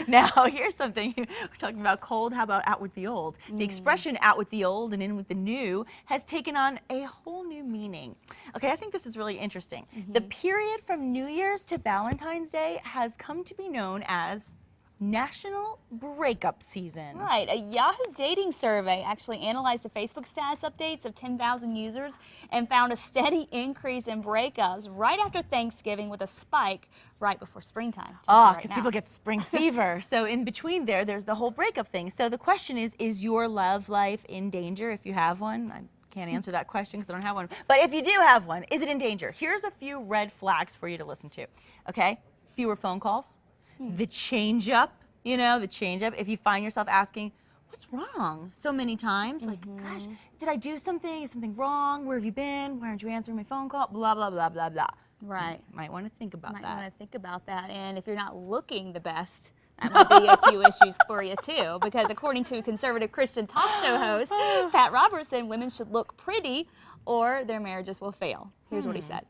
Now, here's something. We're talking about cold. How about out with the old? The expression out with the old and in with the new has taken on a whole new meaning. Okay, I think this is really interesting. The period from New Year's to Valentine's Day has come to be known as National Breakup Season. Right, a Yahoo dating survey actually analyzed the Facebook status updates of 10,000 users and found a steady increase in breakups right after Thanksgiving with a spike right before springtime. Oh, because people get spring fever. So in between there's the whole breakup thing. So the question is your love life in danger if you have one? I can't answer that question because I don't have one. But if you do have one, is it in danger? Here's a few red flags for you to listen to. Okay, fewer phone calls. The change up, the change up. If you find yourself asking, what's wrong so many times? Like, gosh, did I do something? Is something wrong? Where have you been? Why aren't you answering my phone call? Blah, blah, blah, blah, blah. Right. You might want to think about that. Might want to think about that. And if you're not looking the best, that might be a few issues for you too, because according to conservative Christian talk show host Pat Robertson, women should look pretty or their marriages will fail. Here's what he said.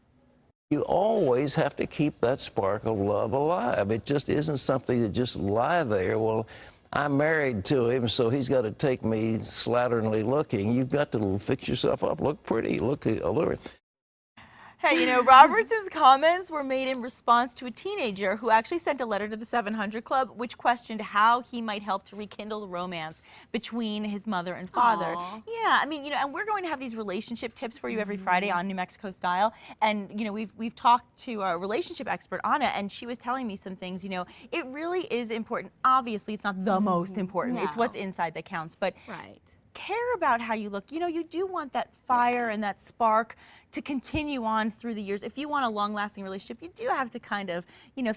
You always have to keep that spark of love alive. It just isn't something that just lie there. Well, I'm married to him, so he's got to take me slatternly looking. You've got to fix yourself up, look pretty, look alluring. Hey, Robertson's comments were made in response to a teenager who actually sent a letter to the 700 Club, which questioned how he might help to rekindle the romance between his mother and father. Aww. Yeah, I mean, and we're going to have these relationship tips for you every Friday on New Mexico Style. And, we've talked to a relationship expert, Anna, and she was telling me some things, it really is important. Obviously, it's not the most important. No. It's what's inside that counts. But Right. care about how you look. You do want that fire and that spark to continue on through the years. If you want a long-lasting relationship, you do have to kind of,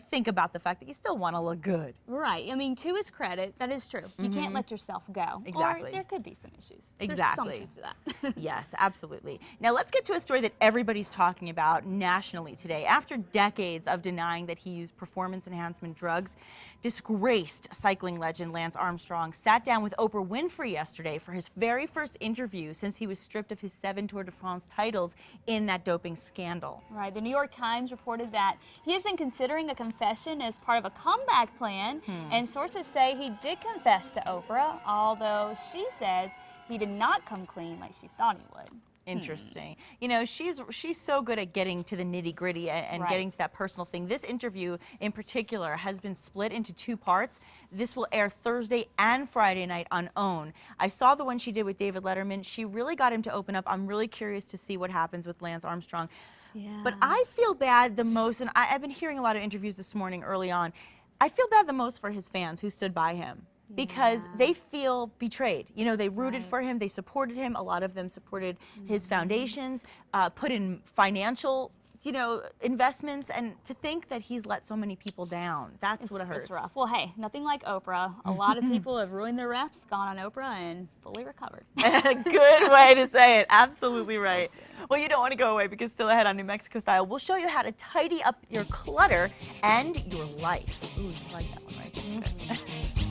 think about the fact that you still want to look good. Right. I mean, to his credit, that is true. You can't let yourself go. Exactly. Or there could be some issues. Exactly. There's some truth to that. Yes, absolutely. Now let's get to a story that everybody's talking about nationally today. After decades of denying that he used performance enhancement drugs, disgraced cycling legend Lance Armstrong sat down with Oprah Winfrey yesterday for his very first interview since he was stripped of his 7 Tour de France titles in that doping scandal. Right. The New York Times reported that he has been considering a confession as part of a comeback plan, and sources say he did confess to Oprah, although she says he did not come clean like she thought he would. Interesting. She's so good at getting to the nitty-gritty and getting to that personal thing. This interview in particular has been split into 2 parts. This will air Thursday and Friday night on OWN. I saw the one she did with David Letterman. She really got him to open up. I'm really curious to see what happens with Lance Armstrong. Yeah. But I feel bad the most, and I've been hearing a lot of interviews this morning early on. I feel bad the most for his fans who stood by him, because they feel betrayed. They rooted for him, they supported him. A lot of them supported his foundations, put in financial, investments, and to think that he's let so many people down, that's what hurts. It's rough. Well, hey, nothing like Oprah. A lot of people have ruined their reps, gone on Oprah, and fully recovered. Good way to say it. Absolutely right. Well, you don't want to go away, because still ahead on New Mexico Style, we'll show you how to tidy up your clutter and your life. Ooh, you like that one, right? Okay.